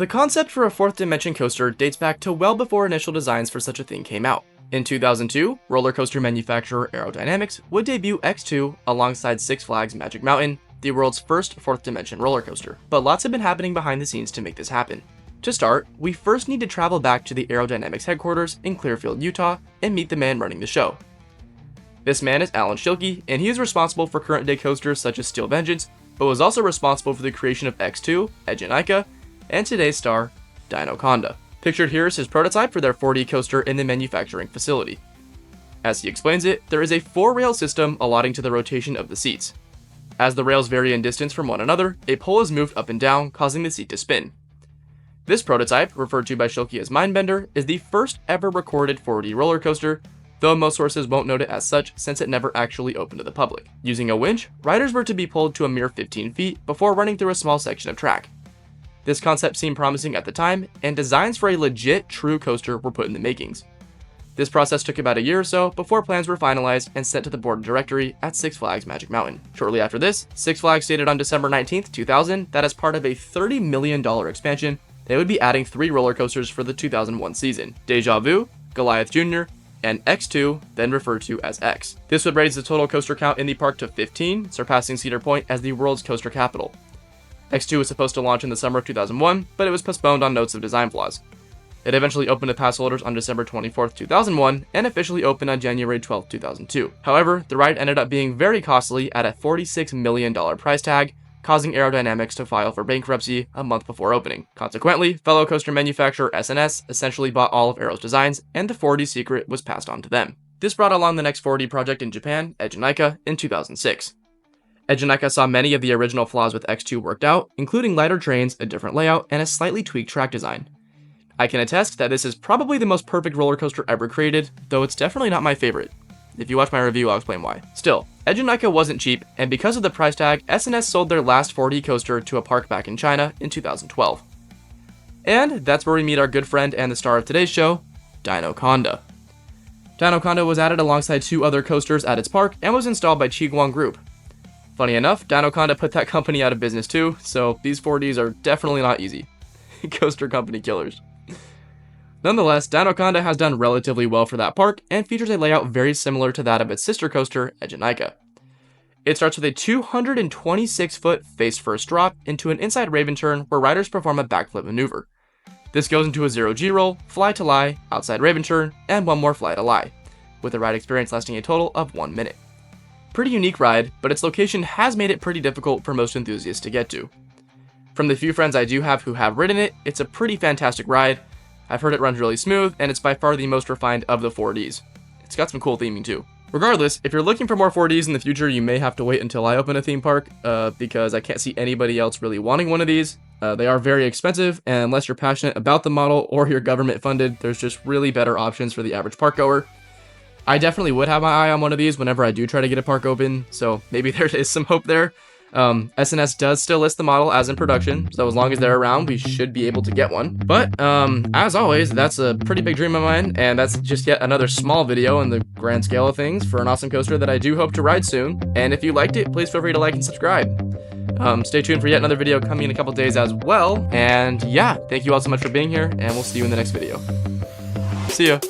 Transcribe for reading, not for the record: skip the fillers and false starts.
The concept for a fourth dimension coaster dates back to well before initial designs for such a thing came out. In 2002, roller coaster manufacturer Aerodynamics would debut X2 alongside Six Flags Magic Mountain, the world's first fourth dimension roller coaster. But lots have been happening behind the scenes to make this happen. To start, we first need to travel back to the Aerodynamics headquarters in Clearfield, Utah, and meet the man running the show. This man is Alan Schilke, and he is responsible for current day coasters such as Steel Vengeance, but was also responsible for the creation of X2, Edge and today's star, Dinoconda. Pictured here is his prototype for their 4D coaster in the manufacturing facility. As he explains it, there is a 4-rail system allotting to the rotation of the seats. As the rails vary in distance from one another, a pole is moved up and down, causing the seat to spin. This prototype, referred to by Schilke as Mindbender, is the first ever recorded 4D roller coaster, though most sources won't note it as such since it never actually opened to the public. Using a winch, riders were to be pulled to a mere 15 feet before running through a small section of track. This concept seemed promising at the time, and designs for a legit true coaster were put in the makings. This process took about a year or so before plans were finalized and sent to the board of directory at Six Flags Magic Mountain. Shortly after this, Six Flags stated on December 19th, 2000 that as part of a $30 million expansion, they would be adding 3 roller coasters for the 2001 season: Deja Vu, Goliath Jr., and X2, then referred to as X. This would raise the total coaster count in the park to 15, surpassing Cedar Point as the world's coaster capital. X2 was supposed to launch in the summer of 2001, but it was postponed on notes of design flaws. It eventually opened to pass holders on December 24th, 2001, and officially opened on January 12th, 2002. However, the ride ended up being very costly at a $46 million price tag, causing Aerodynamics to file for bankruptcy a month before opening. Consequently, fellow coaster manufacturer S&S essentially bought all of Aero's designs, and the 4D secret was passed on to them. This brought along the next 4D project in Japan, Edge in 2006. Edge saw many of the original flaws with X2 worked out, including lighter trains, a different layout, and a slightly tweaked track design. I can attest that this is probably the most perfect roller coaster ever created, though it's definitely not my favorite. If you watch my review, I'll explain why. Still, Edge wasn't cheap, and because of the price tag, S&S sold their last 4D coaster to a park back in China in 2012. And that's where we meet our good friend and the star of today's show, Dinoconda. Dinoconda was added alongside 2 other coasters at its park and was installed by Qiguang Group. Funny enough, Dinoconda put that company out of business too, so these 4Ds are definitely not easy. Coaster company killers. Nonetheless, Dinoconda has done relatively well for that park and features a layout very similar to that of its sister coaster, Edge. It starts with a 226-foot face-first drop into an inside Raven turn where riders perform a backflip maneuver. This goes into a 0G roll, fly to lie, outside Raven turn, and one more fly to lie, with the ride experience lasting a total of 1 minute. Pretty unique ride, but its location has made it pretty difficult for most enthusiasts to get to. From the few friends I do have who have ridden it, it's a pretty fantastic ride. I've heard it runs really smooth, and it's by far the most refined of the 4Ds. It's got some cool theming too. Regardless, if you're looking for more 4Ds in the future, you may have to wait until I open a theme park, because I can't see anybody else really wanting one of these. They are very expensive, and unless you're passionate about the model or you're government funded, there's just really better options for the average park goer. I definitely would have my eye on one of these whenever I do try to get a park open, so maybe there is some hope there. S&S does still list the model as in production, so as long as they're around, we should be able to get one. But, as always, that's a pretty big dream of mine, and that's just yet another small video in the grand scale of things for an awesome coaster that I do hope to ride soon. And if you liked it, please feel free to like and subscribe. Stay tuned for yet another video coming in a couple days as well. And yeah, thank you all so much for being here, and we'll see you in the next video. See ya.